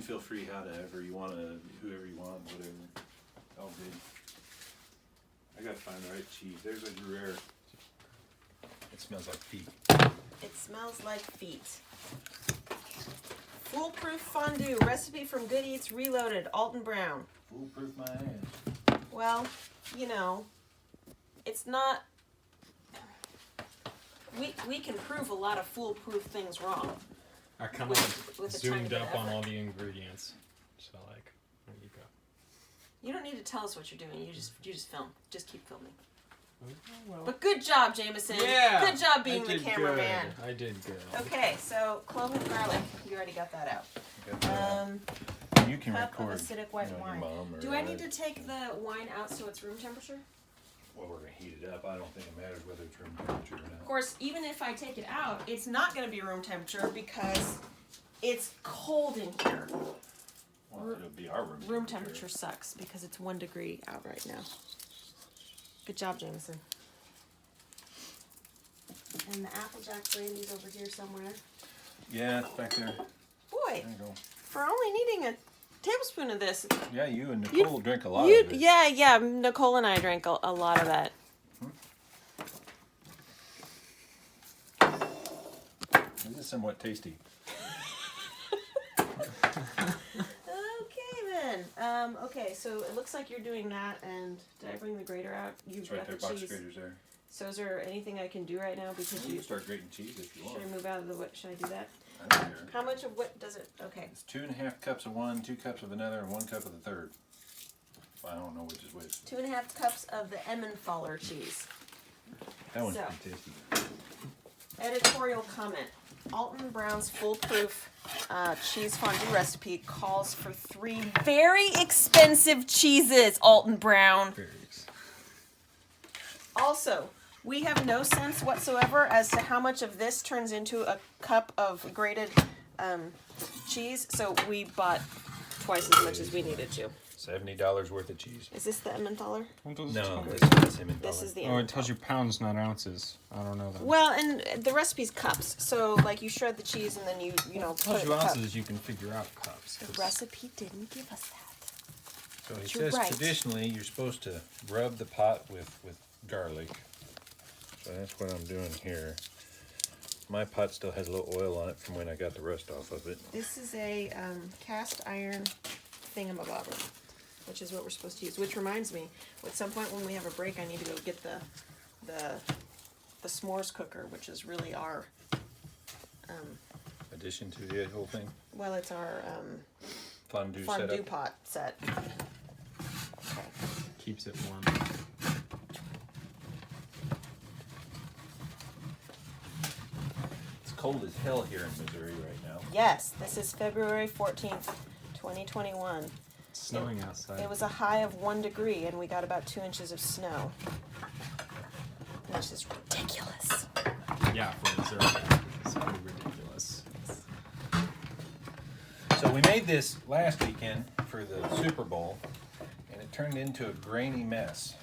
can feel free however you want to, whoever you want, whatever. All good. I gotta find the right cheese. There's a Gruyere. It smells like feet. It smells like feet. Foolproof fondue recipe from Good Eats Reloaded. Alton Brown. Foolproof my ass. Well, you know, it's not. We can prove a lot of foolproof things wrong. I kind of zoomed up on all the ingredients, so like, there you go. You don't need to tell us what you're doing. You just film. Just keep filming. Well, But good job, Jameson. yeah, Good job being the cameraman. Good. I did good. Okay, so clove and garlic. You already got that out. You can Cup record. of acidic white wine. Do I need to take the wine out so it's room temperature? Well, we're gonna heat it up. I don't think it matters whether it's room temperature or not. Of course, even if I take it out, it's not going to be room temperature because it's cold in here. Well, it'll be our Room temperature sucks because it's 1 degree out right now. Good job, Jameson. And the Applejack brandy's over here somewhere. Yeah, it's back there. Boy, There you go. for only needing a tablespoon of this. Yeah, you and Nicole drink a lot of it. Yeah, Nicole and I drank a lot of that. This is somewhat tasty. Okay then. Okay, so it looks like you're doing that, and did I bring the grater out? You've It's right got there, the box cheese. graters there. So is there anything I can do right now because You you can start grating cheese if you want. should I move out of the way? Should I do that? I don't care. How much of what does it? Okay. It's 2.5 cups of one, 2 cups of another, and 1 cup of the third. I don't know which is which. 2.5 cups of the Emmentaler cheese. That one's So. pretty tasty. Editorial comment. Alton Brown's foolproof cheese fondue recipe calls for 3 very expensive cheeses, Alton Brown. Also, we have no sense whatsoever as to how much of this turns into a cup of grated cheese, so we bought twice as much as we needed to. $70 worth of cheese. Is this the Emmentaler? No, this is Emmentaler. This is the Oh, Emmentaler. it tells you pounds, not ounces. I don't know that. Well, and the recipe's cups, so like you shred the cheese and then you know It put tells it you in a cup. ounces, you can figure out cups. The recipe didn't give us that. So it You're says right. traditionally you're supposed to rub the pot with garlic. So that's what I'm doing here. My pot still has a little oil on it from when I got the rust off of it. This is a cast iron thingamabobber, which is what we're supposed to use. Which reminds me, at some point when we have a break, I need to go get the s'mores cooker, which is really our Addition to the whole thing. well, it's our Fondue fondue setup. pot set. Okay. Keeps it warm. It's cold as hell here in Missouri right now. Yes, this is February 14th, 2021. It's snowing outside. It was a high of 1 degree, and we got about 2 inches of snow, which is ridiculous. Yeah, for Missouri. It's pretty ridiculous. So we made this last weekend for the Super Bowl, and it turned into a grainy mess.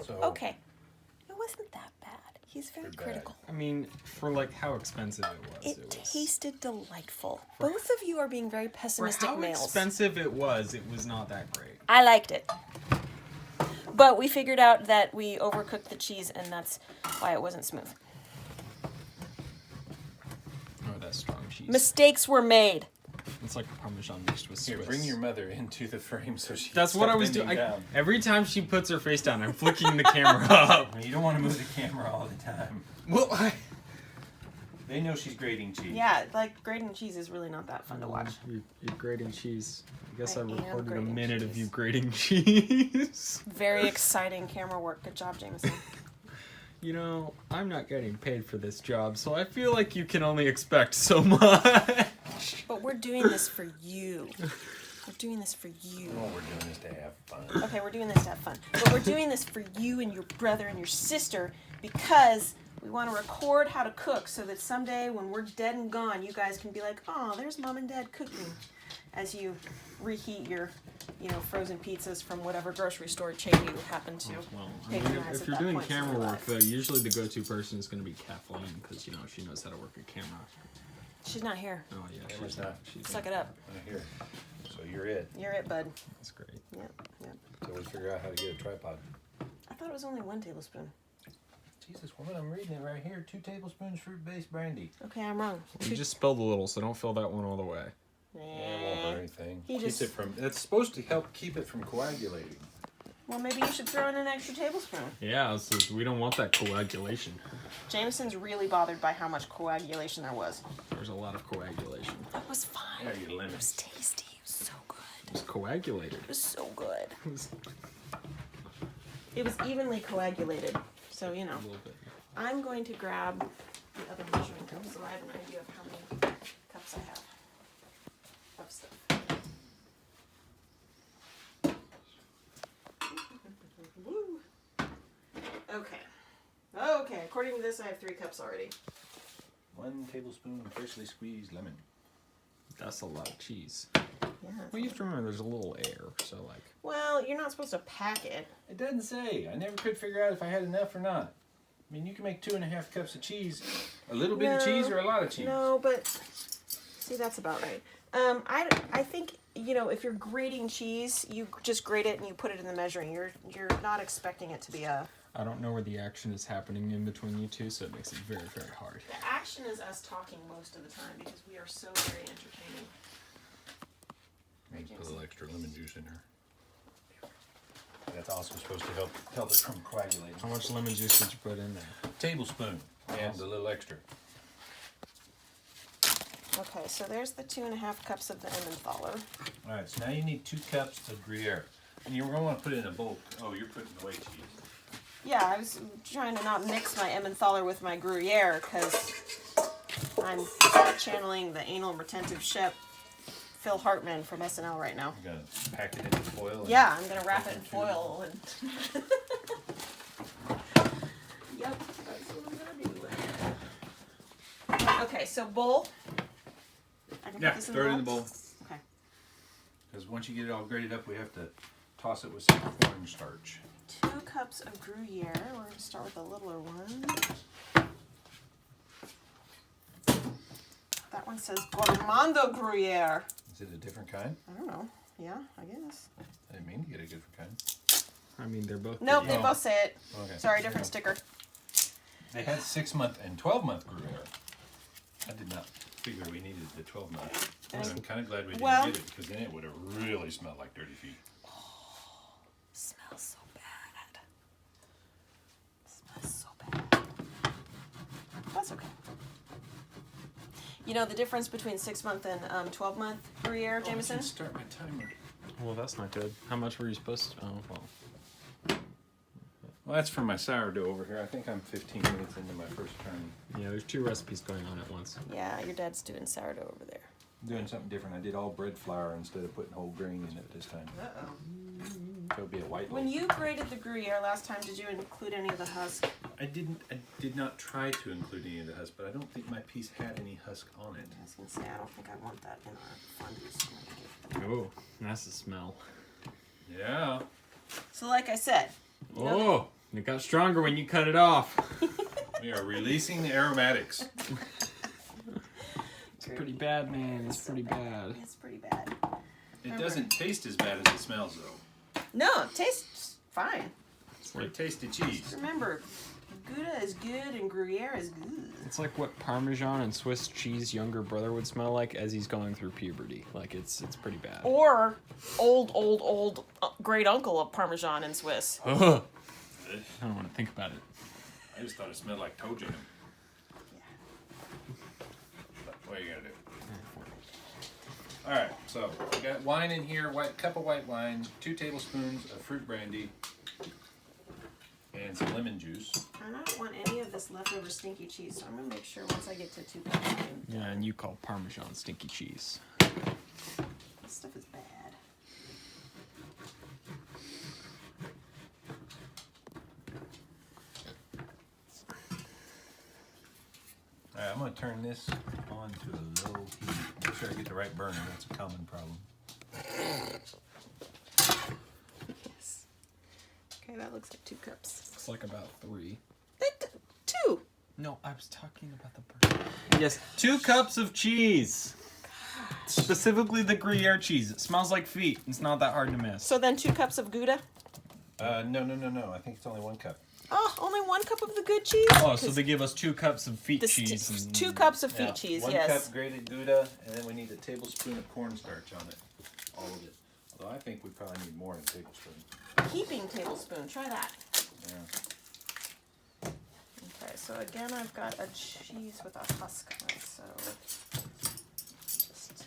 So Okay, it wasn't that bad. He's very Pretty bad. critical. I mean, for like how expensive it was. It was tasted delightful. Both of you are being very for pessimistic how males. expensive it was not that great. I liked it. But we figured out that we overcooked the cheese, and that's why it wasn't smooth. Oh, that's strong cheese. Mistakes were made. It's like Parmesan mixed with here, Swiss. bring your mother into the frame so she. That's can what I stop was bending doing. down. Every time she puts her face down, I'm flicking the camera up. You don't want to move the camera all the time. Well, They know she's grating cheese. Yeah, like grating cheese is really not that fun to watch. You're grating cheese. I guess I I am recorded a grating minute of cheese. you grating cheese. Very exciting camera work. Good job, Jameson. You know, I'm not getting paid for this job, so I feel like you can only expect so much. But we're doing this for you. We're doing this for you. What we're doing is to have fun. Okay, we're doing this to have fun. But we're doing this for you and your brother and your sister because we want to record how to cook so that someday when we're dead and gone, you guys can be like, oh, there's Mom and Dad cooking as you reheat your, frozen pizzas from whatever grocery store chain you happen to Well, patronize if at you're that doing point in camera your work, life. though, usually the go-to person is going to be Kathleen because, she knows how to work a camera. She's not here. Oh yeah, Emma's not. She's Suck it up. Not here. So you're it. You're it, bud. That's great. Yep, yep. So we figure out how to get a tripod. I thought it was only 1 tablespoon. Jesus, woman, I'm reading it right here. 2 tablespoons fruit-based brandy. Okay, I'm wrong. You just spilled a little, so don't fill that one all the way. Yeah, it won't hurt anything. He Keeps just- it from. It's supposed to help keep it from coagulating. Well, maybe you should throw in an extra tablespoon. Yeah, so we don't want that coagulation. Jameson's really bothered by how much coagulation there was. There's a lot of coagulation. It was fine. Yeah, you It lemon. was tasty. It was so good. It's coagulated. It was so good. It was evenly coagulated. So, you know. A little bit. I'm going to grab the other measuring cup so I have an idea of how many cups I have of stuff. Woo. Okay. Okay, according to this, I have 3 cups already. 1 tablespoon freshly squeezed lemon. That's a lot of cheese. Yeah. Well, you have to remember there's a little air, so like. Well, you're not supposed to pack it. It doesn't say. I never could figure out if I had enough or not. I mean, you can make 2.5 cups of cheese. A little bit of No, cheese or a lot of cheese. No, but see, that's about right. I think, you know, if you're grating cheese, you just grate it and you put it in the measuring. You're not expecting it to be a. I don't know where the action is happening in between you two, so it makes it very, very hard. The action is us talking most of the time because we are so very entertaining. Maybe put a little extra lemon juice in her. That's also supposed to help it from coagulating. How much lemon juice did you put in there? Tablespoon and a little extra. Okay, so there's the 2.5 cups of the Emmentaler. All right, so now you need 2 cups of Gruyere. And you're going to want to put it in a bowl. Oh, you're putting away cheese. Yeah, I was trying to not mix my Emmentaler with my Gruyere because I'm channeling the anal retentive chef Phil Hartman from SNL right now. You're going to pack it in foil? And Yeah, I'm gonna wrap it in foil and. Yep, that's what I'm gonna do. Okay, so bowl. I can Yeah, put this throw it in the bowl. Okay. Because once you get it all grated up, we have to toss it with some cornstarch. 2 cups of Gruyere. We're gonna start with the littler one. That one says Gormando Gruyere. Is it a different kind? I don't know. Yeah, I guess. I didn't mean to get a different kind. I mean, they're both. Nope, pretty- they both say it. Okay. Sorry, different sticker. They had 6-month and 12-month Gruyere. I did not figure we needed the 12-month. And I'm kind of glad we didn't Well- get it because then it would have really smelled like dirty feet. Smells so bad. Smells so bad. That's okay. You know the difference between 6-month and 12-month Gruyere, Jameson? I can start my timer. Well, that's not good. How much were you supposed to? Oh, well. Well, that's for my sourdough over here. I think I'm 15 minutes into my first turn. Yeah, there's 2 recipes going on at once. Yeah, your dad's doing sourdough over there. I'm doing something different. I did all bread flour instead of putting whole grain in it this time. Uh-oh. So it'll be a white When loaf. you grated the Gruyere last time, did you include any of the husk? I did not try to include any of the husk, but I don't think my piece had any husk on it. I was going to say, I don't think I want that in our fondue. Oh, that's the smell. Yeah. So like I said, you know, Oh, it got stronger when you cut it off. We are releasing the aromatics. It's pretty bad, man. It's pretty bad. it's pretty bad. It doesn't taste as bad as it smells, though. No, it tastes fine. It's like tasty cheese. Remember, Gouda is good and Gruyere is good. It's like what Parmesan and Swiss cheese younger brother would smell like as he's going through puberty. Like it's pretty bad. Or old great uncle of Parmesan and Swiss. Ugh. I don't want to think about it. I just thought it smelled like toe jam. But what are you gonna do? All right, so we got wine in here, cup of white wine, 2 tablespoons of fruit brandy, and some lemon juice. And I don't want any of this leftover stinky cheese, so I'm gonna make sure once I get to 2 cups, Yeah, and you call Parmesan stinky cheese. this stuff is bad. All right, I'm gonna turn this on to a low heat. Make sure I get the right burner. That's a common problem. Yes. Okay, that looks like 2 cups. Looks like about 3. 2. No, I was talking about the burger. Yes, 2 cups of cheese. Specifically the Gruyere cheese. It smells like feet. It's not that hard to miss. So then 2 cups of Gouda? No. I think it's only 1 cup. Oh, only 1 cup of the good cheese? Oh, so they give us 2 cups of feet cheese. And 2 cups of feet cheese, 1 yes. cup grated Gouda, and then we need a tablespoon of cornstarch on it. All of it. Although I think we probably need more than a tablespoon. Heaping tablespoon. Try that. Yeah. Okay, so again, I've got a cheese with a husk on it, so just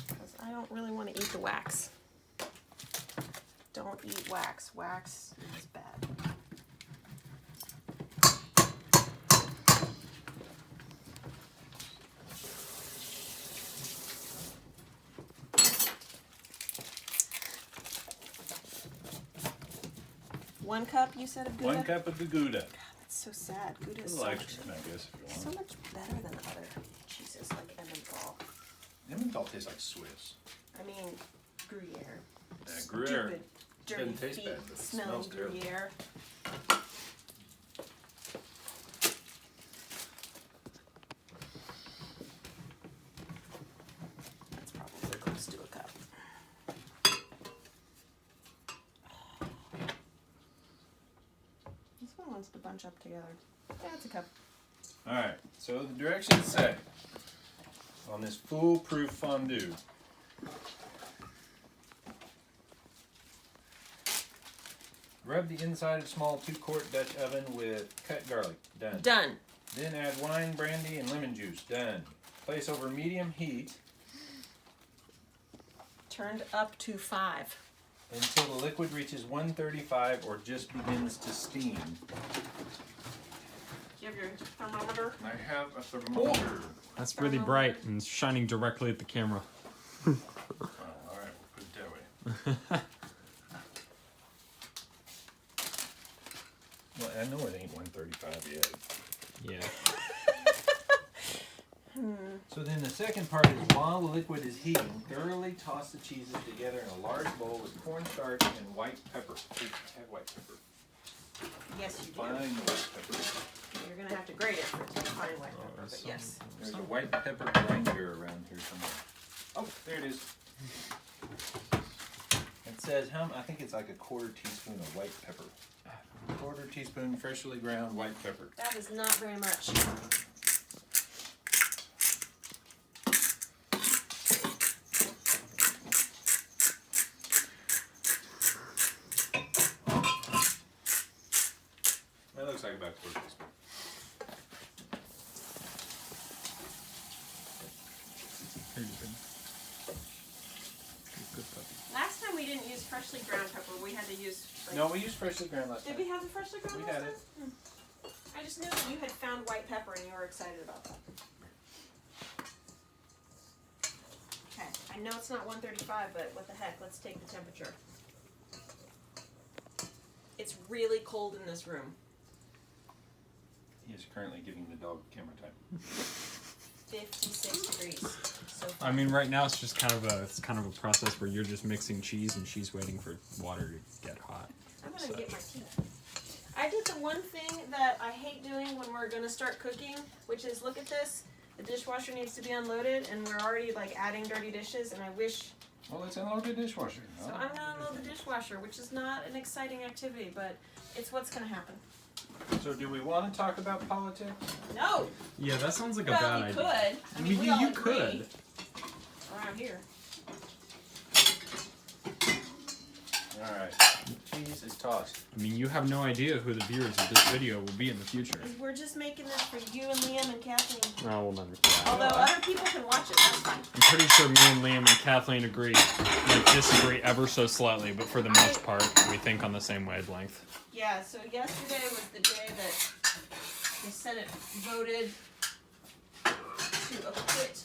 because I don't really want to eat the wax. Don't eat wax. Wax is bad. One cup, you said, of Gouda? 1 cup of the Gouda. God, that's so sad. Gouda is A so little much, extra, I guess, if you want. so much better than other cheeses like Emmental. Emmental tastes like Swiss. I mean, Gruyere. Yeah, Gruyere Stupid, dirty doesn't taste feet, bad, but it smelling smells terrible. Gruyere. That's probably close to a cup. This one wants to bunch up together. Yeah, it's a cup. Alright, so the directions say on this foolproof fondue. Rub the inside of small 2-quart Dutch oven with cut garlic. Done. Done. Then add wine, brandy, and lemon juice. Done. Place over medium heat Turned up to 5. until the liquid reaches 135 or just begins to steam. Do you have your thermometer? I have a thermometer. That's really bright and shining directly at the camera. Oh, alright, we'll put it that way. Well, I know it ain't 135 yet. Yeah. So then the second part is while the liquid is heating, thoroughly toss the cheeses together in a large bowl with cornstarch and white pepper. Please have white pepper. Yes, you do. Fine white pepper. You're going to have to grate it for it to be fine white pepper, but some- yes. There's a white pepper grinder around here somewhere. Oh, there it is. It says I think it's like a 1/4 teaspoon of white pepper. 1/4 teaspoon freshly ground white pepper. That is not very much. That looks like about 1/4 teaspoon. Last time we didn't use freshly ground pepper. We had to use. Like, No, we used freshly ground last Did time. we have the freshly ground We last had time? it. I just knew that you had found white pepper and you were excited about that. Okay, I know it's not 135, but what the heck? Let's take the temperature. It's really cold in this room. He is currently giving the dog camera time. 56 degrees. So far. I mean, right now it's just kind of a process where you're just mixing cheese and she's waiting for water to get hot. I'm gonna get my tea. I did the one thing that I hate doing when we're gonna start cooking, which is look at this. The dishwasher needs to be unloaded, and we're already like adding dirty dishes. And I wish. Well, let's unload the dishwasher. So I'm gonna unload the dishwasher, which is not an exciting activity, but it's what's gonna happen. So do we want to talk about politics? No. Yeah, that sounds like a Well, bad you idea. could. I mean, we you, all you agree could. around here. Alright. Cheese is tossed. I mean, you have no idea who the viewers of this video will be in the future. We're just making this for you and Liam and Kathleen. Oh, we'll never. Although other people can watch it, that's fine. I'm pretty sure me and Liam and Kathleen agree. Like, disagree ever so slightly, but for the most part, we think on the same wavelength. Yeah, so yesterday was the day that the Senate voted to acquit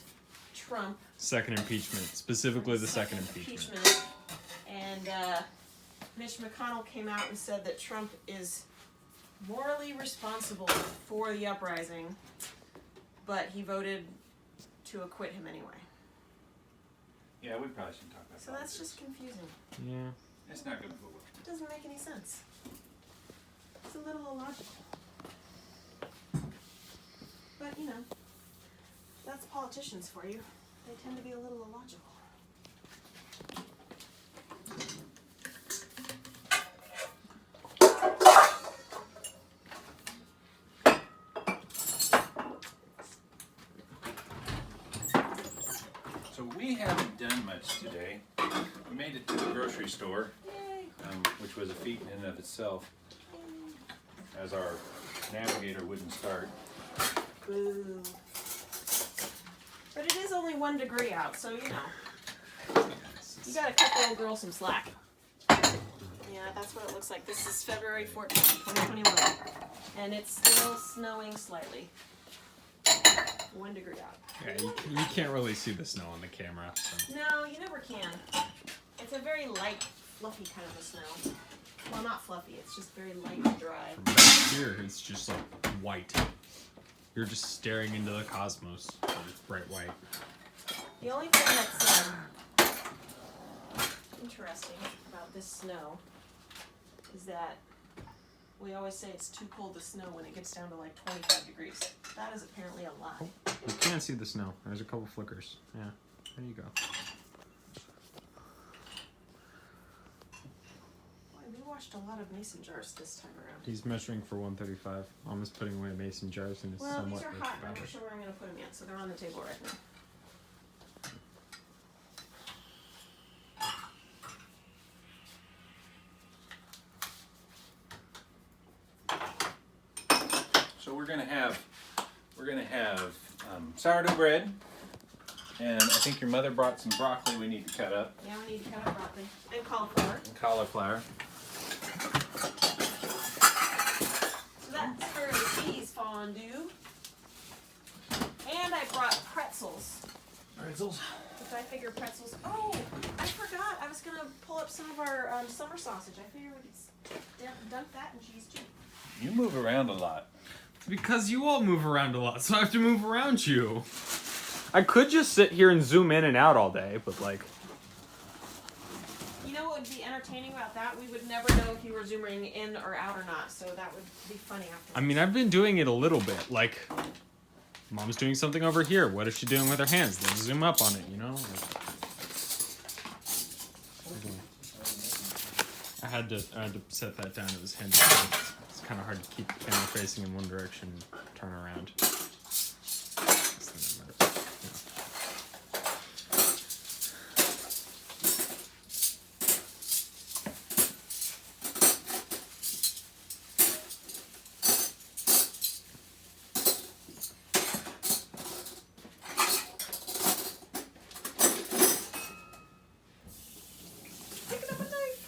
Trump. Second impeachment, specifically the second impeachment. And Mitch McConnell came out and said that Trump is morally responsible for the uprising, but he voted to acquit him anyway. Yeah, we probably shouldn't talk about So that's just confusing. Yeah. It's not going to go well. It doesn't make any sense. It's a little illogical. But, you know, that's politicians for you. They tend to be a little illogical. So we haven't done much today. We made it to the grocery store, which was a feat in and of itself, as our navigator wouldn't start. Boo. But it is only 1 degree out, so you know. You gotta cut the old girl some slack. Yeah, that's what it looks like. This is February 14th, 2021. And it's still snowing slightly. 1 degree out. Yeah, you can't really see the snow on the camera. So. No, you never can. It's a very light, fluffy kind of a snow. Well, not fluffy, it's just very light and dry. From back here, it's just like white. You're just staring into the cosmos, but it's bright white. The only thing that's interesting about this snow is that we always say it's too cold to snow when it gets down to like 25 degrees. That is apparently a lie. You can see the snow. There's a couple flickers. Yeah, there you go. Boy, we washed a lot of mason jars this time around. He's measuring for 135. Mom is putting away mason jars and it's Well, somewhat these are rich hot. I'm about not it. sure where I'm going to put them yet, so they're on the table right now. So we're gonna have sourdough bread, and I think your mother brought some broccoli we need to cut up, Yeah, we need to cut up broccoli and cauliflower. and cauliflower. So that's for the cheese fondue. And I brought pretzels. Pretzels. Which I figure pretzels. Oh, I forgot. I was going to pull up some of our summer sausage. I figured we could dunk that in cheese too. You move around a lot. Because you all move around a lot, so I have to move around you. I could just sit here and zoom in and out all day, but like... You know what would be entertaining about that? We would never know if you were zooming in or out or not, so that would be funny after. I mean, I've been doing it a little bit. Like, Mom's doing something over here. What is she doing with her hands? Then zoom up on it, you know? Like, I had to set that down. It was hands down. It's kind of hard to keep the camera facing in one direction and turn around. Pick it up a knife.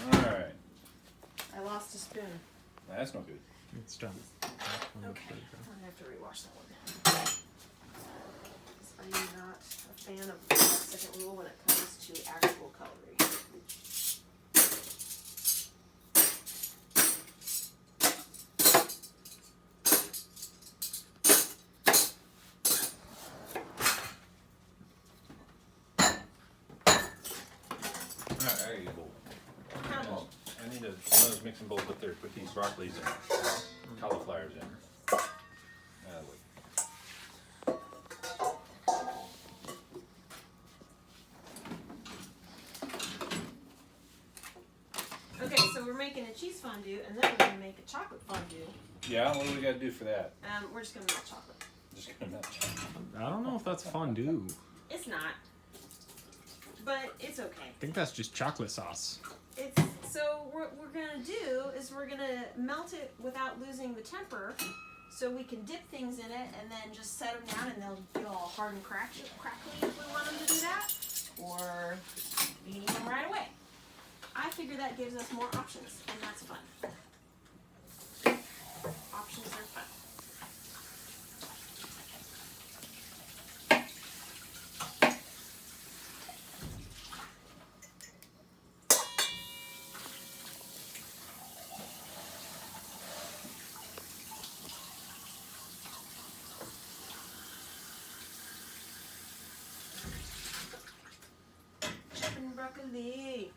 All right. I lost a spoon. That's no good. It's done. Okay, There I'm you go. gonna have to rewash that one. 'Cause I'm not a fan of the second rule when it comes to actual cutlery. All right, there you go. Well, I need one of those mixing bowls up there to put these broccolis in, cauliflowers in. Wait. Okay, so we're making a cheese fondue, and then we're gonna make a chocolate fondue. Yeah, what do we got to do for that? We're just gonna melt chocolate. Just gonna melt chocolate. I don't know if that's fondue. It's not, but it's okay. I think that's just chocolate sauce. It's so what we're gonna do is we're gonna melt it without losing the temper, so we can dip things in it and then just set them down and they'll be all hard and crackly if we want them to do that, or we can eat them right away. I figure that gives us more options, and that's fun. Options are fun. broccoli.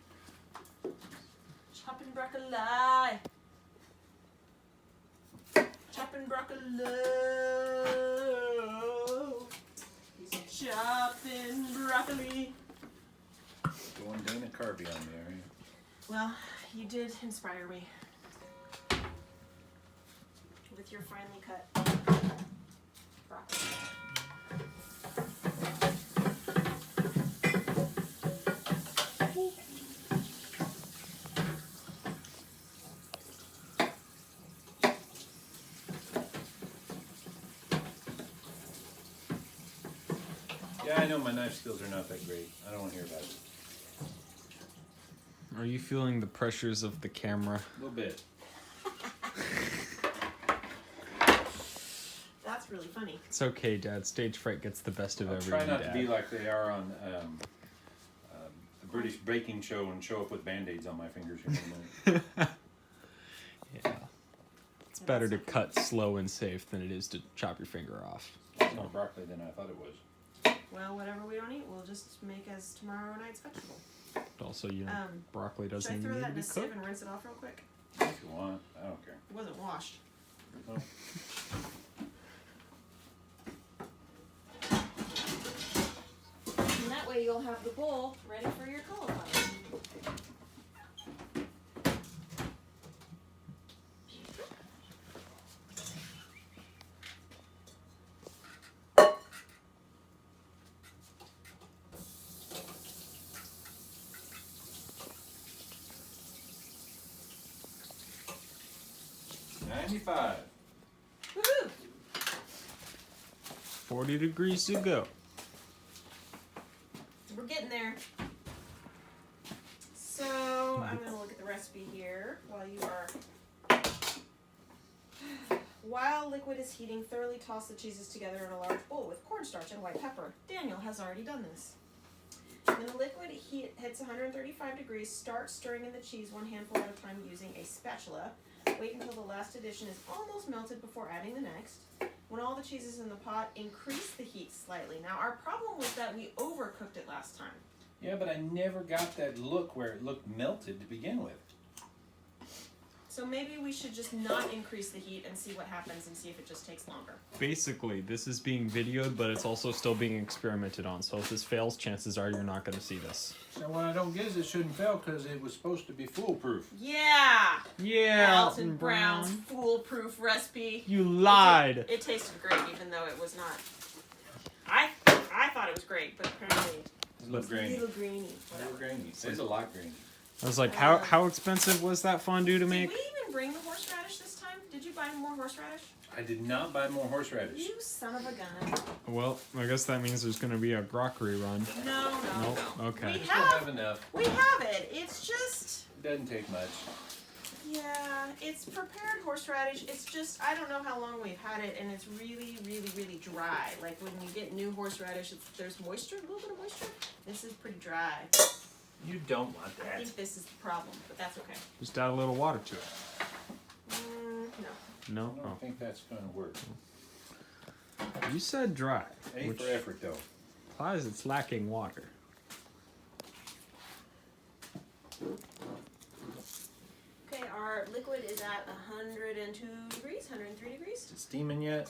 Chopping broccoli. Chopping broccoli. He's chopping broccoli. Going Dana Carvey on me, are you? Well, you did inspire me. With your finely cut broccoli. Yeah, I know my knife skills are not that great. I don't want to hear about it. Are you feeling the pressures of the camera? A little bit. That's really funny. It's okay, Dad. Stage fright gets the best of I'll everyone. try not Dad. to be like they are on the British baking show and show up with band-aids on my fingers. Yeah. It's better to cut slow and safe than it is to chop your finger off. It's more broccoli than I thought it was. Well, whatever we don't eat, we'll just make as tomorrow night's vegetable. Also, you know, broccoli Should I doesn't throw need that to in be a sieve cooked. and rinse it off real quick? If you want, I don't care. It wasn't washed. Oh. And that way you'll have the bowl ready for your cauliflower. $95. Woohoo! 40 degrees to go. We're getting there. So I'm gonna look at the recipe here while you are. While liquid is heating, thoroughly toss the cheeses together in a large bowl with cornstarch and white pepper. Daniel has already done this. When the liquid heat hits 135 degrees, start stirring in the cheese one handful at a time using a spatula. Wait until the last addition is almost melted before adding the next. When all the cheese is in the pot, increase the heat slightly. Now, our problem was that we overcooked it last time. Yeah, but I never got that look where it looked melted to begin with. So maybe we should just not increase the heat and see what happens and see if it just takes longer. Basically, this is being videoed, but it's also still being experimented on. So if this fails, chances are you're not going to see this. So what I don't get is it shouldn't fail because it was supposed to be foolproof. Yeah! Yeah, Alton Browns foolproof recipe. You lied. It tasted great, even though it was not. I thought it was great, but apparently It's a little grainy. little grainy. A little Whatever. grainy. It's a lot grainy. I was like, how expensive was that fondue to Did make? we even bring the horseradish this time? Did you buy more horseradish? I did not buy more horseradish. You son of a gun. Well, I guess that means there's going to be a grockery run. No. Nope. Okay. We I still have have enough. We have it. It's just. It doesn't take much. Yeah, it's prepared horseradish. It's just, I don't know how long we've had it, and it's really, really, really dry. Like when you get new horseradish, there's moisture, a little bit of moisture. This is pretty dry. You don't want I that. think this is the problem, but that's okay. Just add a little water to it. No. No? I don't think that's going to work. Oh. You said dry, A which for effort, though. implies it's lacking water. Okay, our liquid is at 102 degrees, 103 degrees. Is it steaming yet?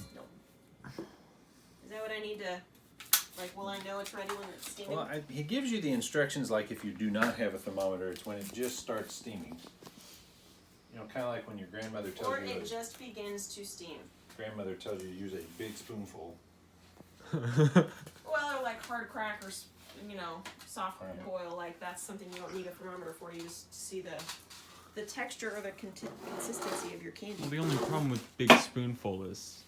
Is that what I need to, like, will I know it's ready when it's steaming? Well, he gives you the instructions like if you do not have a thermometer, it's when it just starts steaming. You know, kind of like when your grandmother tells or you. it just begins to steam. Grandmother tells you to use a big spoonful. Well, or like hard crack or, you know, soft Right. boil, like that's something you don't need a thermometer for. You just see the texture or the consistency of your candy. Well, the only problem with big spoonful is,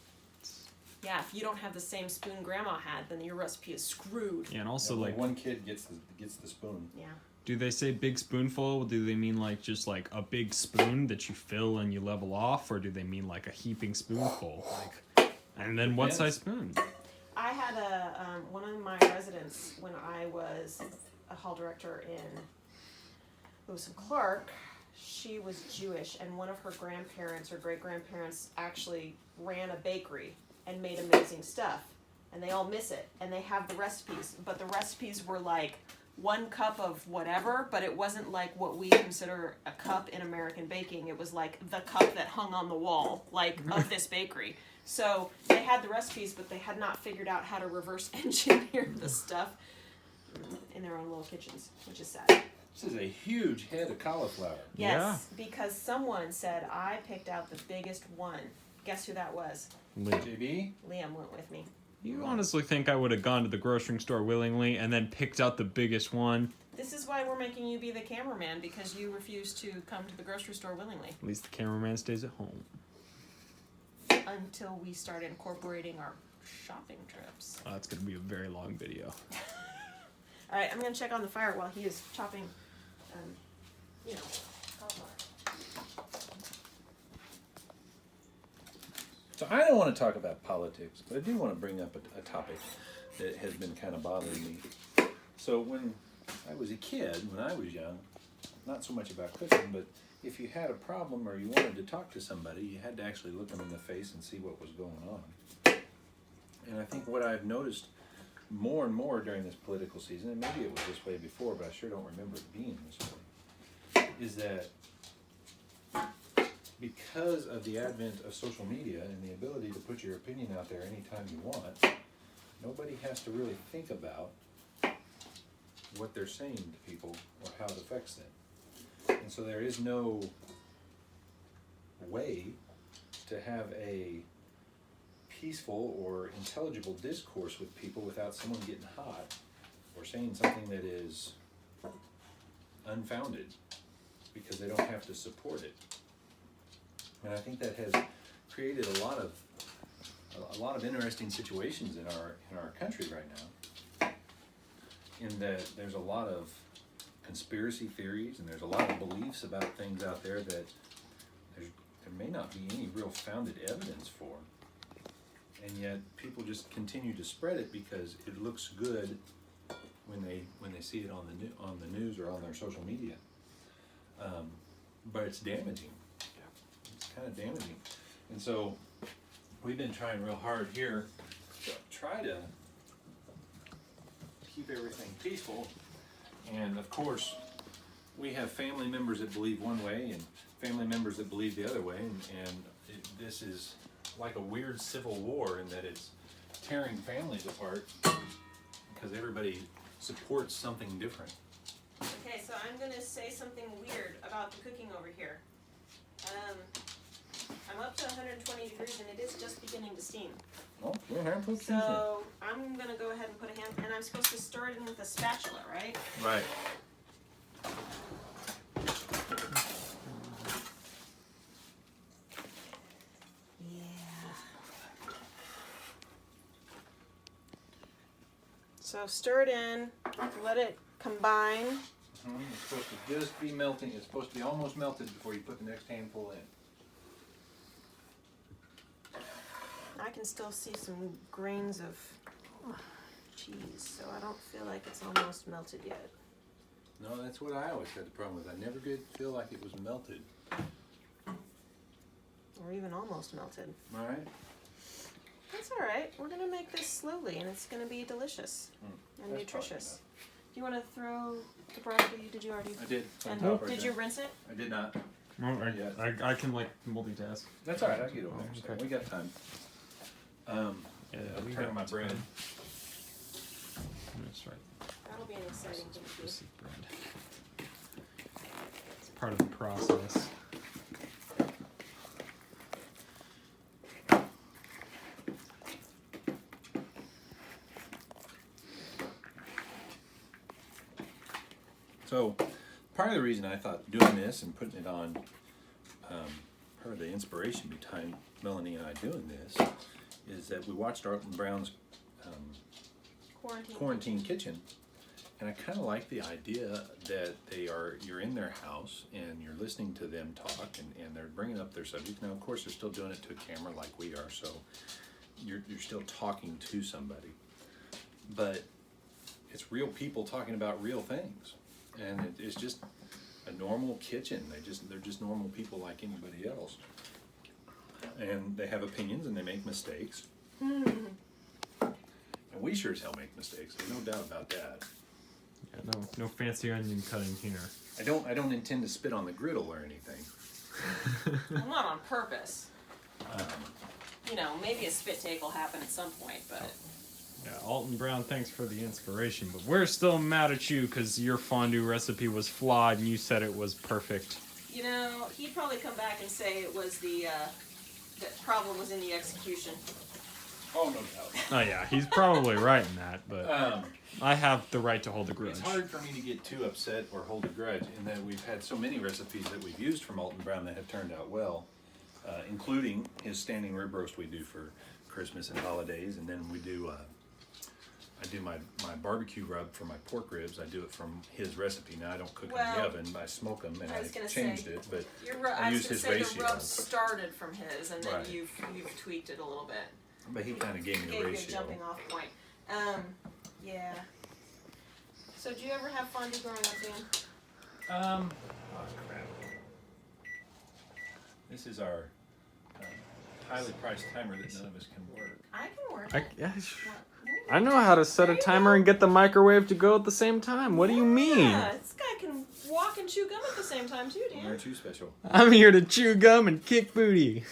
Yeah, if you don't have the same spoon Grandma had, then your recipe is screwed. yeah, and also Only like, one kid gets the spoon. Yeah. do they say big spoonful? Do they mean like just like a big spoon that you fill and you level off, or do they mean like a heaping spoonful? Like, and then what size spoon? I had one of my residents when I was a hall director in Lewis and Clark. She was Jewish, and one of her grandparents or great grandparents actually ran a bakery and made amazing stuff. And they all miss it, and they have the recipes, but the recipes were like 1 cup of whatever, but it wasn't like what we consider a cup in American baking. It was like the cup that hung on the wall, like of this bakery. So they had the recipes, but they had not figured out how to reverse engineer the stuff in their own little kitchens, which is sad. This is a huge head of cauliflower. Yes, because someone said I picked out the biggest one. Guess who that was? JB? Liam went with me. You honestly think I would have gone to the grocery store willingly and then picked out the biggest one? This is why we're making you be the cameraman, because you refuse to come to the grocery store willingly. At least the cameraman stays at home. Until we start incorporating our shopping trips. That's going to be a very long video. Alright, I'm going to check on the fire while he is chopping, cauliflower. So I don't want to talk about politics, but I do want to bring up a topic that has been kind of bothering me. So when I was a kid, when I was young, not so much about cooking, but if you had a problem or you wanted to talk to somebody, you had to actually look them in the face and see what was going on. And I think what I've noticed more and more during this political season, and maybe it was this way before, but I sure don't remember it being this way, is that because of the advent of social media and the ability to put your opinion out there anytime you want, nobody has to really think about what they're saying to people or how it affects them. And so there is no way to have a peaceful or intelligible discourse with people without someone getting hot or saying something that is unfounded because they don't have to support it. And I think that has created a lot of interesting situations in our country right now, in that there's a lot of conspiracy theories and there's a lot of beliefs about things out there that there may not be any real founded evidence for, and yet people just continue to spread it because it looks good when they see it on the news or on their social media. But it's damaging. It's kind of damaging, and so we've been trying real hard here to try to keep everything peaceful. And of course, we have family members that believe one way and family members that believe the other way, and this is like a weird civil war in that it's tearing families apart because everybody supports something different. Okay, so I'm going to say something weird about the cooking over here. I'm up to 120 degrees and it is just beginning to steam. Oh, go ahead and put these in. So I'm going to go ahead and put a hand, and I'm supposed to stir it in with a spatula, right? Right. Yeah. So stir it in, let it combine. It's supposed to just be melting. It's supposed to be almost melted before you put the next handful in. I can still see some grains of cheese, so I don't feel like it's almost melted yet. No, that's what I always had the problem with. I never did feel like it was melted. Or even almost melted. All right. That's all right. We're going to make this slowly, and it's going to be delicious and That's nutritious. Do you want to throw the broccoli? Did you already? I did. And Right did there. you rinse it? I did not. Oh, I can like multitask. That's all right. I'll get over there. Okay. We got time. Yeah, I'm we turning got my bread. time. That's right. That'll be an exciting thing to do. Receipt bread. It's part of the process. So, part of the reason I thought doing this and putting it on, part of the inspiration behind Melanie and I doing this, is that we watched Alton Browns Quarantine Kitchen, and I kind of like the idea that you're in their house and you're listening to them talk, and they're bringing up their subject. Now, of course, they're still doing it to a camera like we are, so you're still talking to somebody, but it's real people talking about real things. And it's just a normal kitchen. They're just normal people like anybody else. And they have opinions and they make mistakes. And we sure as hell make mistakes. There's no doubt about that. Yeah, no fancy onion cutting here. I don't intend to spit on the griddle or anything. Well, not on purpose. You know, maybe a spit take will happen at some point, but... Yeah, Alton Brown, thanks for the inspiration, but we're still mad at you because your fondue recipe was flawed and you said it was perfect. You know, he'd probably come back and say it was the problem was in the execution. Oh, no doubt. Oh yeah, he's probably right in that, but I have the right to hold a grudge. It's hard for me to get too upset or hold a grudge in that we've had so many recipes that we've used from Alton Brown that have turned out well, including his standing rib roast we do for Christmas and holidays, and then we do I do my barbecue rub for my pork ribs. I do it from his recipe. Now I don't cook in the oven, I smoke them, and I changed it. But I use his ratio. The rub started from his, and then Right. you've tweaked it a little bit. But he kind of gave me a Gave you a ratio. jumping off point. Yeah. So, did you ever have fondue growing up, Dan? Oh crap! This is our highly priced timer that none of us can work. I can work it. I know how to set a timer and get the microwave to go at the same time. What do you mean? Yeah, this guy can walk and chew gum at the same time too, Dan. Aren't you special? I'm here to chew gum and kick booty.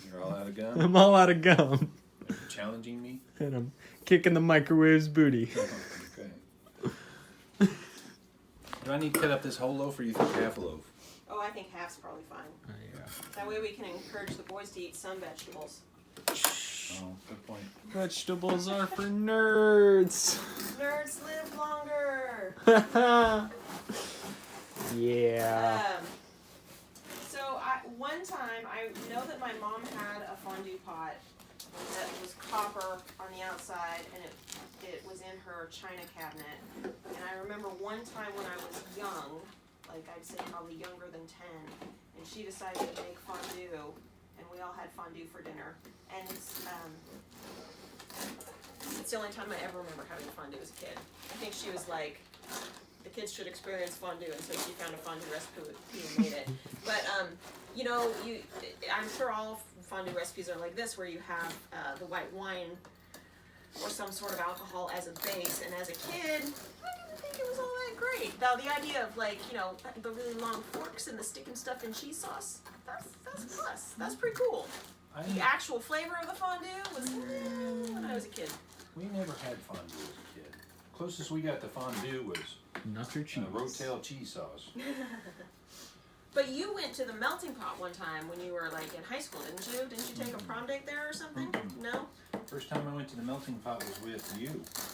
You're all out of gum. I'm all out of gum. You're challenging me. And I'm kicking the microwave's booty. Okay. Do I need to cut up this whole loaf, or you think half a loaf? Oh, I think half's probably fine. Oh, yeah. That way we can encourage the boys to eat some vegetables. Oh, good point. Vegetables are for nerds. Nerds live longer. Yeah. One time, I know that my mom had a fondue pot that was copper on the outside, and it was in her china cabinet. And I remember one time when I was young, like I'd say probably younger than 10, and she decided to make fondue, and we all had fondue for dinner. And it's the only time I ever remember having fondue as a kid. I think she was like, the kids should experience fondue, and so she found a fondue recipe and made it. But you know, I'm sure all fondue recipes are like this, where you have the white wine or some sort of alcohol as a base. And as a kid, I didn't think it was all that great. Now the idea of, like, you know, the really long forks and the sticking stuff in cheese sauce, that's plus. That's pretty cool. The actual flavor of the fondue was when I was a kid. We never had fondue as a kid. Closest we got to fondue was Nacho cheese. Rotel cheese sauce. But you went to the melting pot one time when you were like in high school, didn't you? Didn't you take a prom date there or something? No? First time I went to the melting pot was with you.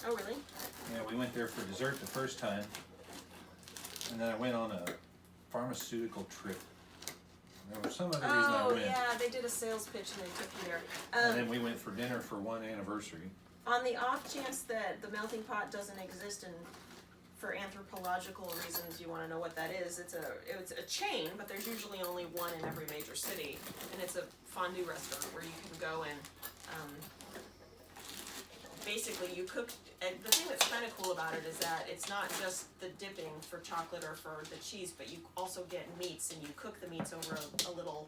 Oh, really? Yeah, we went there for dessert the first time. And then I went on a pharmaceutical trip. There was some other reason I Oh, went. yeah, they did a sales pitch and they took you there. And then we went for dinner for one anniversary. On the off chance that the melting pot doesn't exist and for anthropological reasons you want to know what that is, it's a chain, but there's usually only one in every major city, and it's a fondue restaurant where you can go and basically you cook. And the thing that's kind of cool about it is that it's not just the dipping for chocolate or for the cheese, but you also get meats, and you cook the meats over a little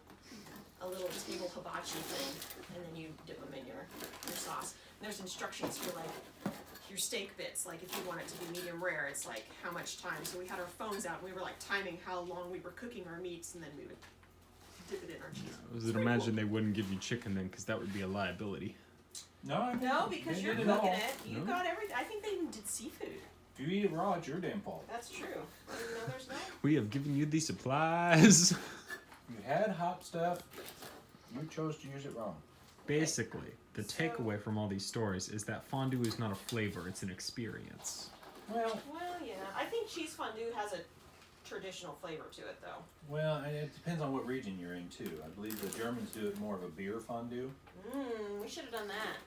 table hibachi thing, and then you dip them in your sauce. And there's instructions for like your steak bits, like if you want it to be medium rare, it's like how much time. So we had our phones out and we were like timing how long we were cooking our meats, and then we would dip it in our cheese. I was imagine they wouldn't give you chicken then, because that would be a liability. No, because you're did cooking all. it. You No? got everything. I think they even did seafood. If you eat it raw, it's your damn fault. That's true. I didn't know there's no. We have given you the supplies. You had hot stuff. You chose to use it wrong. Basically, the So- takeaway from all these stories is that fondue is not a flavor, it's an experience. Well, Yeah. I think cheese fondue has a traditional flavor to it, though. it depends on what region you're in too. I believe the Germans do it more of a beer fondue. We should have done that.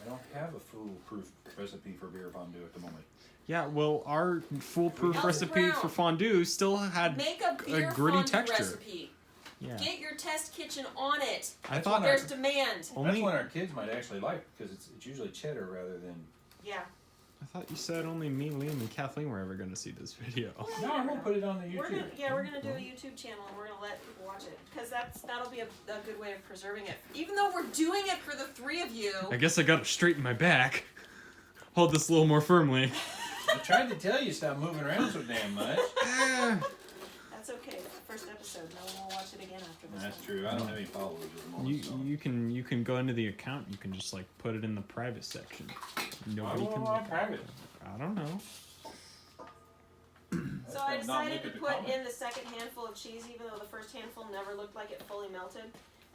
I don't have a foolproof recipe for beer fondue at the moment. Yeah, well, our foolproof Alton recipe Brown. for fondue still had Make a beer gritty fondue texture. recipe. Yeah. Get your test kitchen on it. I thought There's demand. That's only. one our kids might actually like, because it's usually cheddar rather than. Yeah. I thought you said only me, Liam, and Kathleen were ever going to see this video. No, I'm gonna put it on the We're YouTube. gonna do a YouTube channel and we're gonna let people watch it, because that'll be a good way of preserving it. Even though we're doing it for the three of you. I guess I got to straighten my back. Hold this a little more firmly. I tried to tell you stop moving around so damn much. That's okay. It's the first episode. No one will watch it again after this. That's true. I don't have any followers at the moment. You can go into the account. You can just like put it in the private section. Nobody can. Private. I don't know. So I decided to put in the second handful of cheese, even though the first handful never looked like it fully melted.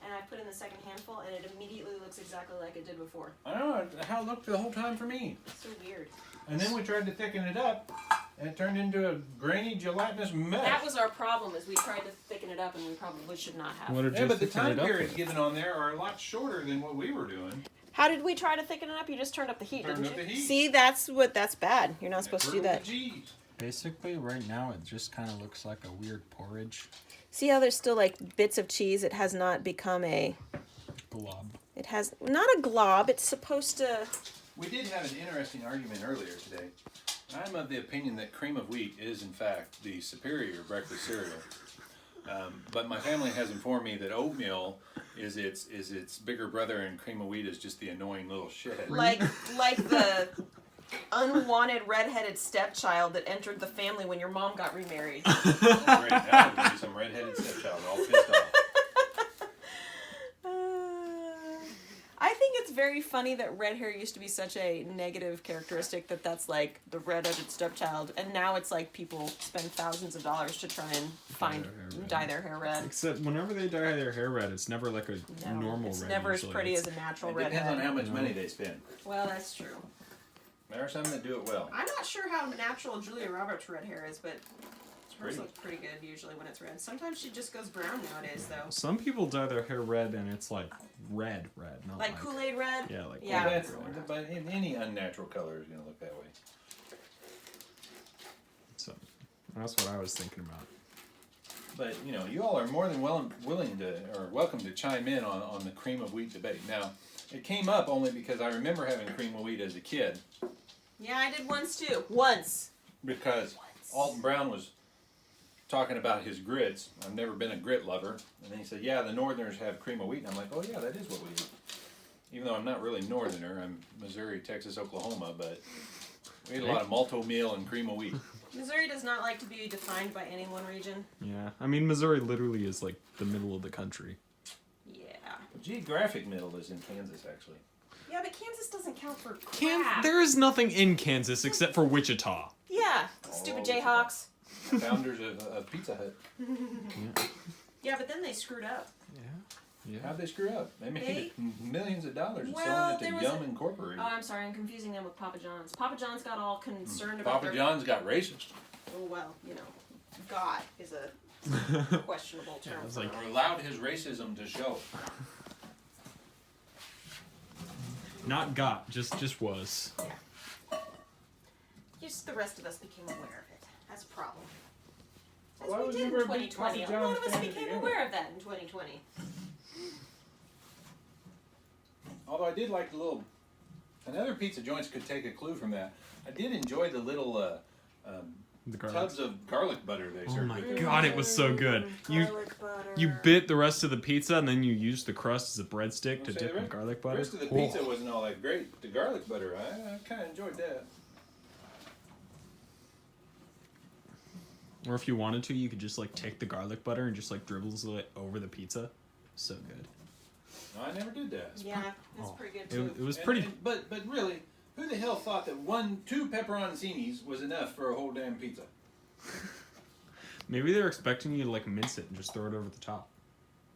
And I put in the second handful, and it immediately looks exactly like it did before. I don't know how it looked the whole time for me. It's so weird. And then we tried to thicken it up, and it turned into a grainy, gelatinous mess. That was our problem, is we tried to thicken it up, and we probably should not have. What did Yeah, you but the thicken time it up periods with? given on there are a lot shorter than what we were doing. How did we try to thicken it up? You just turned up the heat, Turned didn't up you? the heat. See, that's bad. You're not supposed to do that. Cheese. Basically, right now it just kind of looks like a weird porridge See how there's still like bits of cheese? It has not become a... glob. It has... Not a glob. It's supposed to... We did have an interesting argument earlier today. I'm of the opinion that cream of wheat is, in fact, the superior breakfast cereal. But my family has informed me that oatmeal is its bigger brother, and cream of wheat is just the annoying little shithead. Like the unwanted redheaded stepchild that entered the family when your mom got remarried. Oh, great. Now there's gonna be some redheaded stepchild all pissed off. I think it's very funny that red hair used to be such a negative characteristic that's like the redheaded stepchild, and now it's like people spend thousands of dollars to try and dye their hair red. Except whenever they dye their hair red, it's never like a normal it's red. never as usually. pretty as a natural It redhead. depends on how much money they spend. Well, that's true. There are some that do it well. I'm not sure how natural Julia Roberts' red hair is, but hers pretty. looks pretty good usually when it's red. Sometimes she just goes brown nowadays, though. Some people dye their hair red and it's like red, not Like Kool-Aid red? Yeah, like Yeah. Well, but any unnatural color is going to look that way. So that's what I was thinking about. But, you know, you all are more than willing to, or welcome to chime in on the cream of wheat debate. Now, it came up only because I remember having cream of wheat as a kid. Yeah, I did once too. Once. Because Alton Brown was talking about his grits. I've never been a grit lover. And then he said, yeah, the Northerners have cream of wheat. And I'm like, oh yeah, that is what we eat. Even though I'm not really Northerner, I'm Missouri, Texas, Oklahoma, but we eat a lot of malto meal and cream of wheat. Missouri does not like to be defined by any one region. Yeah, I mean Missouri literally is like the middle of the country. Yeah. The geographic middle is in Kansas, actually. Yeah, but Kansas doesn't count for crap. There is nothing in Kansas except for Wichita. Yeah, stupid Jayhawks. Founders of Pizza Hut. Yeah, but then they screwed up. Yeah. How'd they screw up? They made millions of dollars Well, selling it to Yum Incorporated. Oh, I'm sorry, I'm confusing them with Papa John's. Papa John's got all concerned about Papa John's got racist. Oh, well, you know, God is a questionable term. It's like, Or allowed his racism to show. not got, just was. Yeah. Just the rest of us became aware of it. That's a problem. As Well, I we was did in never a big 2020. Papa A lot John's of us fan to became begin aware of that in 2020. Although I did like the little, and other pizza joints could take a clue from that. I did enjoy the little The garlic. tubs of garlic butter they Oh served my with it. god, it was so good. Garlic butter. You bit the rest of the pizza and then you used the crust as a breadstick to Say, dip in garlic The butter. rest of the pizza wasn't all that great. The garlic butter, I kind of enjoyed that. Or if you wanted to, you could just like take the garlic butter and just like dribble it over the pizza. So good. No, I never did that. Yeah, that's pretty good too. It was pretty. But really, who the hell thought that two pepperoncinis was enough for a whole damn pizza? Maybe they're expecting you to like mince it and just throw it over the top.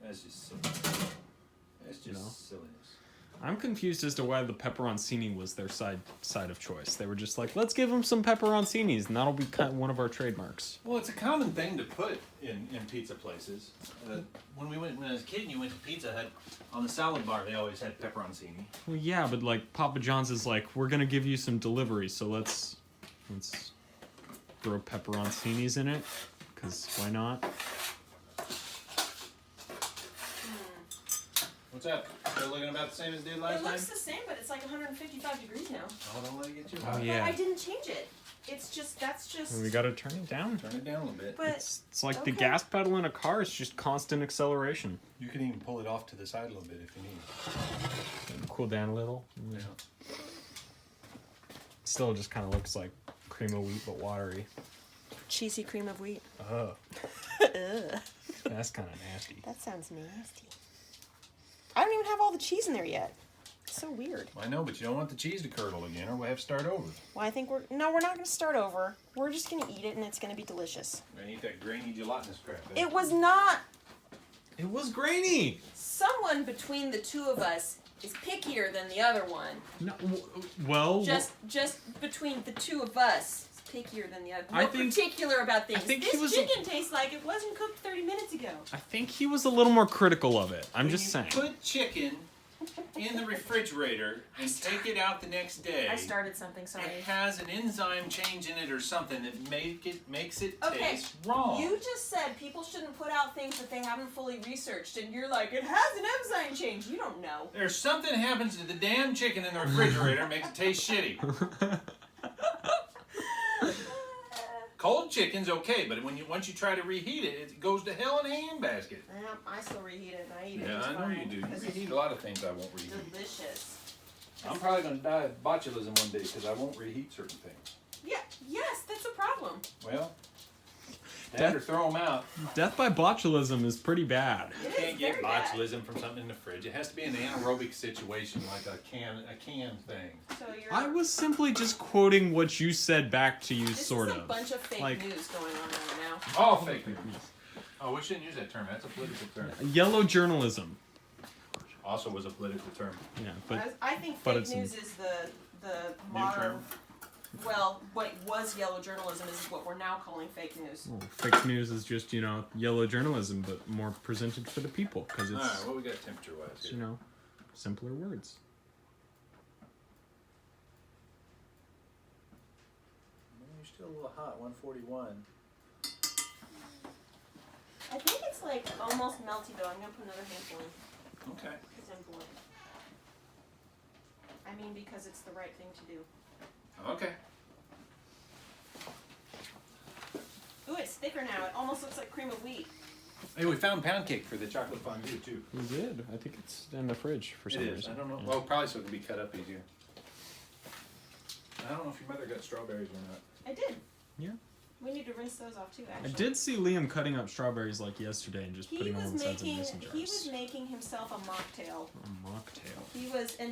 That's just silly. That's just You know? silliness. I'm confused as to why the pepperoncini was their side of choice. They were just like, let's give them some pepperoncinis, and that'll be kind of one of our trademarks. Well, it's a common thing to put in pizza places. When I was a kid and you went to Pizza Hut, on the salad bar they always had pepperoncini. Well, yeah, but like Papa John's is like, we're gonna give you some delivery, so let's throw pepperoncinis in it, because why not? What's up? Still looking about the same as it did last It time? looks the same, but it's like 155 degrees now. Oh, don't let it get too Oh hot. yeah. But I didn't change it. It's just, that's just... We gotta turn it down. Turn it down a little bit. But, It's like the okay. gas pedal in a car is just constant acceleration. You can even pull it off to the side a little bit if you need. Cool down a little. Yeah. Still just kind of looks like cream of wheat, but watery. Cheesy cream of wheat. Oh, Ugh. that's kind of nasty. That sounds nasty. I don't even have all the cheese in there yet. It's so weird. I know, but you don't want the cheese to curdle again, or we'll have to start over. Well, I think we're not going to start over. We're just going to eat it, and it's going to be delicious. We're gonna eat that grainy gelatinous crap. It was not. It was grainy. Someone between the two of us is pickier than the other one. No, well, Just between the two of us is pickier than the other. I More think- particular about things. I think this he was- chicken tastes like it wasn't cooked 30 minutes ago. I think he was a little more critical of it. I'm When just you saying. put chicken in the refrigerator and take it out the next day. I started something, sorry. It has an enzyme change in it or something that makes it Okay, taste wrong. you just said people shouldn't put out things that they haven't fully researched, and you're like, it has an enzyme change. You don't know. There's something happens to the damn chicken in the refrigerator makes it taste shitty. Cold chicken's okay, but once you try to reheat it, it goes to hell in a handbasket. I still reheat it, and I eat it. Yeah, just I know fine, you do. You 'cause reheat a lot of things I won't it's reheat. delicious. I'm probably going to die of botulism one day because I won't reheat certain things. Yeah, yes, that's a problem. Well, that or throw them out. Death by botulism is pretty bad. You It can't is get very bad. botulism from something in the fridge. It has to be an anaerobic situation, like a can thing. So you're. I was simply just quoting what you said back to you, This sort is a of. bunch of fake Like- news going on right now. All fake news. Oh, we shouldn't use that term. That's a political term. Yellow journalism. Also was a political term. Yeah, but I think but fake it's news is the New modern. term? Well, what was yellow journalism is what we're now calling fake news. well, fake news is just, yellow journalism, but more presented for the people, because All it's, right, what we got temperature-wise here? simpler words. You're still a little hot, 141. I think it's like almost melty though. I'm gonna put another handful in Okay. because I'm bored. I mean, because it's the right thing to do. Okay. Ooh, it's thicker now. It almost looks like cream of wheat. Hey, we found pound cake for the chocolate fondue, too. We did. I think it's in the fridge for some It is. reason. I don't know. Yeah. Well, probably so it can be cut up easier. I don't know if your mother got strawberries or not. I did. Yeah. We need to rinse those off too. I Actually. did see Liam cutting up strawberries like yesterday and just He putting them was on the sides of making. mason He was jars. making himself a mocktail. A mocktail.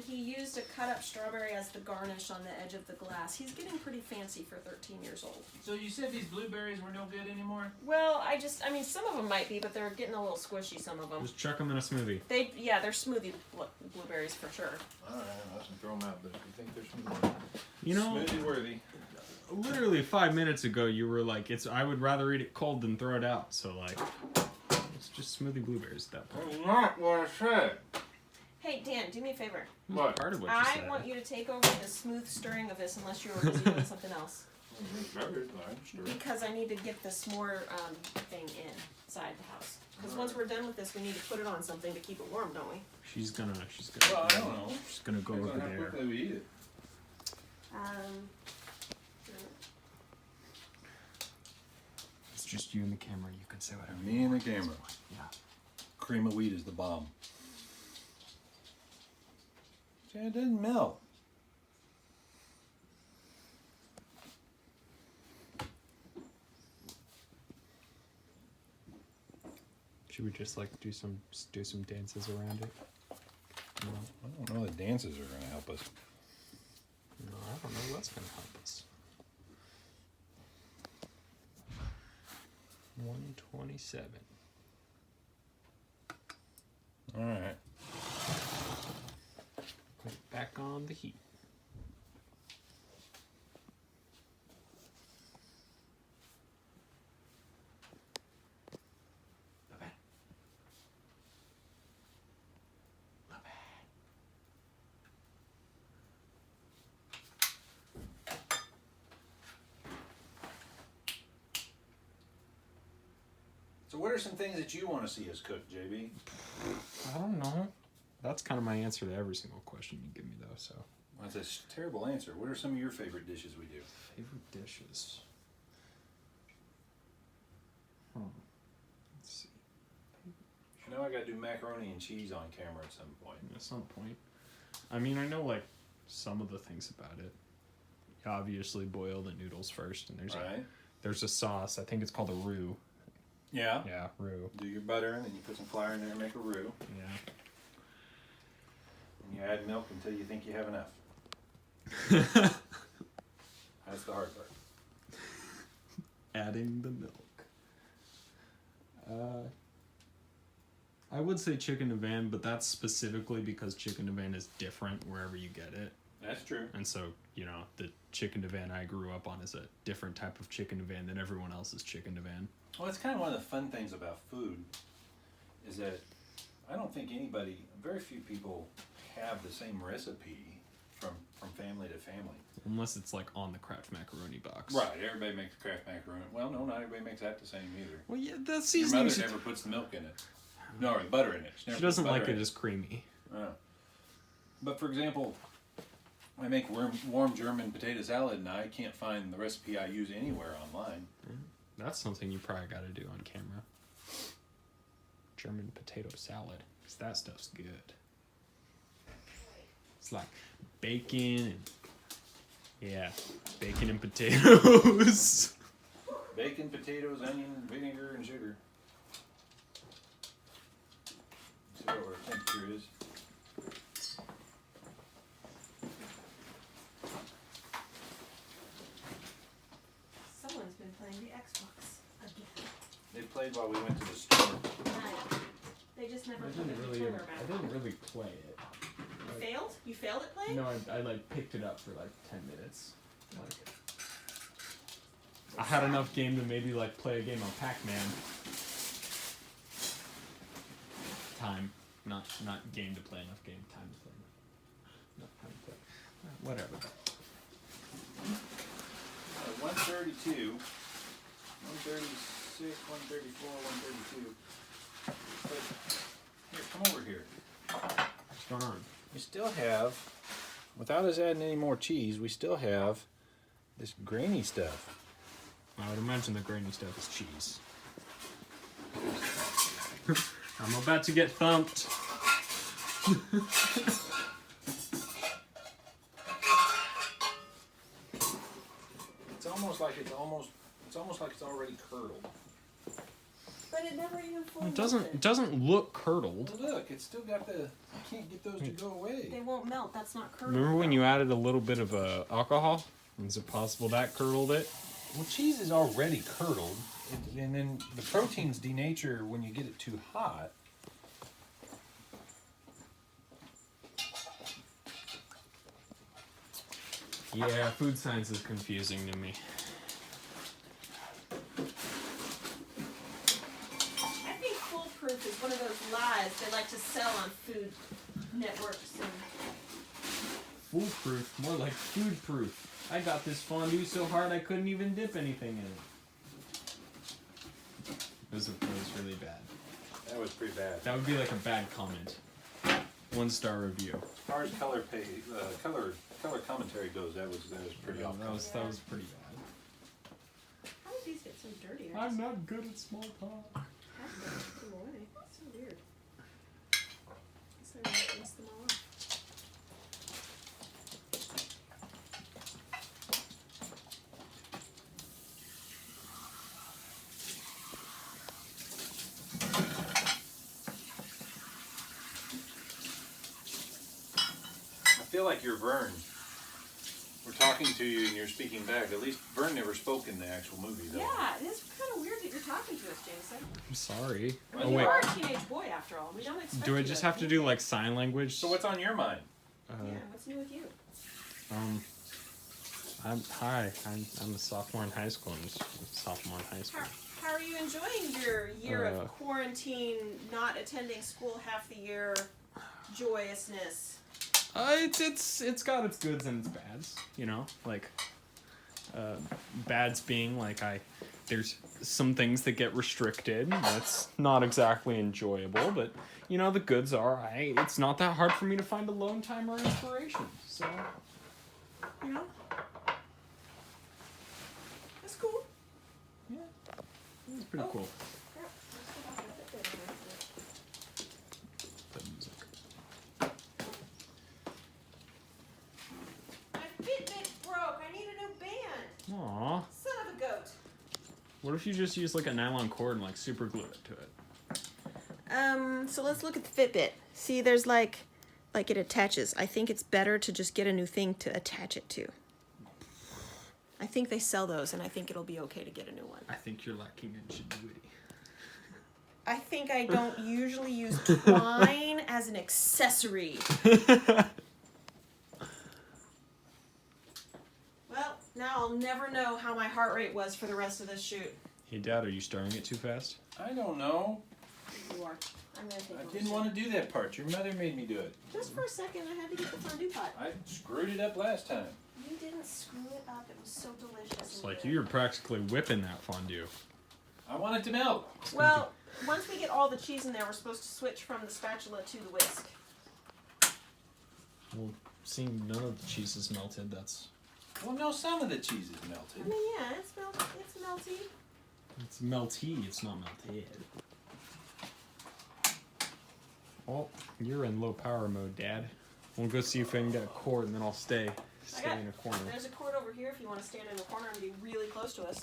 He used a cut up strawberry as the garnish on the edge of the glass. He's getting pretty fancy for 13 years old. So you said these blueberries were no good anymore? Well, I mean, some of them might be, but they're getting a little squishy. Some of them. Just chuck them in a smoothie. They're smoothie blueberries for sure. All right, I can throw them out, but if you think there's some smoothie worthy. Literally 5 minutes ago, you were like, I would rather eat it cold than throw it out. So, like, it's just smoothie blueberries at that point. That's not what I said. Hey, Dan, do me a favor. What? Part of what you I said. want you to take over the smooth stirring of this unless you were busy doing something else. Because I need to get the s'more thing inside the house. Because once we're done with this, we need to put it on something to keep it warm, don't we? She's gonna. Well, I don't know. She's gonna go Depends over on how there. quickly we eat it. It's just you and the camera. You can say whatever. Me and the camera. Yeah. Cream of wheat is the bomb. See, it doesn't melt. Should we just like do some dances around it? No, I don't know that dances are going to help us. no, I don't know what's gonna help us. 127. All right. Put it back on the heat. Love it. Love it. So what are some things that you want to see us cook, JB? I don't know. That's kind of my answer to every single question you give me, though. So, Well, that's a terrible answer. What are some of your favorite dishes we do? favorite dishes. Let's see. You know I got to do macaroni and cheese on camera at some point. At some point, I mean, I know like some of the things about it. obviously boil the noodles first, and Right. there's a sauce. I think it's called a roux. Yeah. Yeah, roux. Do your butter, and then you put some flour in there and make a roux. Yeah. And you add milk until you think you have enough. That's the hard part. Adding the milk. I would say chicken to van, but that's specifically because chicken to van is different wherever you get it. That's true. And so, the chicken to van I grew up on is a different type of chicken to van than everyone else's chicken to van. Well, it's kind of one of the fun things about food is that I don't think very few people have the same recipe from family to family. Unless it's like on the Kraft macaroni box. Right, everybody makes Kraft macaroni. Well, no, not everybody makes that the same either. Well, yeah, the Your seasoning. mother never puts the milk in it. No, or the butter in it. She never doesn't puts butter like in it as creamy. But for example, I make warm German potato salad, and I can't find the recipe I use anywhere online. That's something you probably got to do on camera. German potato salad. Because that stuff's good. It's like bacon and... Yeah, bacon and potatoes. Bacon, potatoes, onion, vinegar, and sugar. See what our temperature is. Someone's been playing the Xbox again. They played while we went to the store. Right. They just never put the controller back. didn't really play it. You failed? You failed at playing? No, I like picked it up for like 10 minutes. Like, I had enough game to maybe like play a game of Pac-Man. Time, not game to play, enough game time to play. Enough time to play. Whatever. 132, 136, 134, 132. But here, come over here. What's going on? We still have, without us adding any more cheese, we still have this grainy stuff. I would imagine the grainy stuff is cheese. I'm about to get thumped. It's almost like it's already curdled. But it never even fully It doesn't look curdled. Well, look, it's still got the. I can't get those to go away. They won't melt. That's not curdled. Remember when you added a little bit of alcohol? Is it possible that curdled it? Well, cheese is already curdled, and then the proteins denature when you get it too hot. Yeah, food science is confusing to me. I think foolproof is one of those lies they like to sell on food networks. And Foolproof, more like food proof. I got this fondue so hard I couldn't even dip anything in it. It was really bad. That was pretty bad. That would be like a bad comment. 1-star review. As far as color commentary goes, that was pretty off. That was pretty bad. how did these get so dirty? I I'm just not good at small talk. had to put them away. It's so weird. Guess I rinsed them all off. I feel like you're Vern. We're talking to you and you're speaking back. At least Vern never spoke in the actual movie, though. Yeah, it is kind of weird that you're talking to us, Jameson. I'm sorry. Well, Oh You wait, are a teenage boy after all. We don't expect do I you just to have to do like sign language? So what's on your mind? Yeah, what's new with you? I'm a sophomore in high school. I'm just a sophomore in high school. How are you enjoying your year of quarantine, not attending school half the year, joyousness? It's got its goods and its bads, like bads being like there's some things that get restricted. That's not exactly enjoyable, but the goods are it's not that hard for me to find alone time or inspiration. So That's cool. yeah, it's pretty cool. Crap, I still have that bit on there. The music. My Fitbit broke. I need a new What if you just use like a nylon cord and like super glue it to it? So let's look at the Fitbit. See, there's like it attaches. I think it's better to just get a new thing to attach it to. I think they sell those, and I think it'll be okay to get a new one. I think you're lacking ingenuity. I think I don't usually use twine as an accessory. Well, now I'll never know how my heart rate was for the rest of this shoot. Hey, Dad, are you starting it too fast? I don't know. You are. I'm gonna take I over didn't want to do that part. Your mother made me do it. Just for a second, I had to get the fondue pot. I screwed it up last time. You didn't screw it up. It was so delicious. It's like you're practically whipping that fondue. I want it to melt. Well, once we get all the cheese in there, we're supposed to switch from the spatula to the whisk. Well, seeing none of the cheese is melted, that's... Well, no, some of the cheese is I melted. mean, yeah, it's melty. It's melty, it's not melted. Oh, you're in low power mode, Dad. We'll go see if I can get a cord, and then I'll stay in a corner. There's a cord over here if you want to stand in the corner and be really close to us.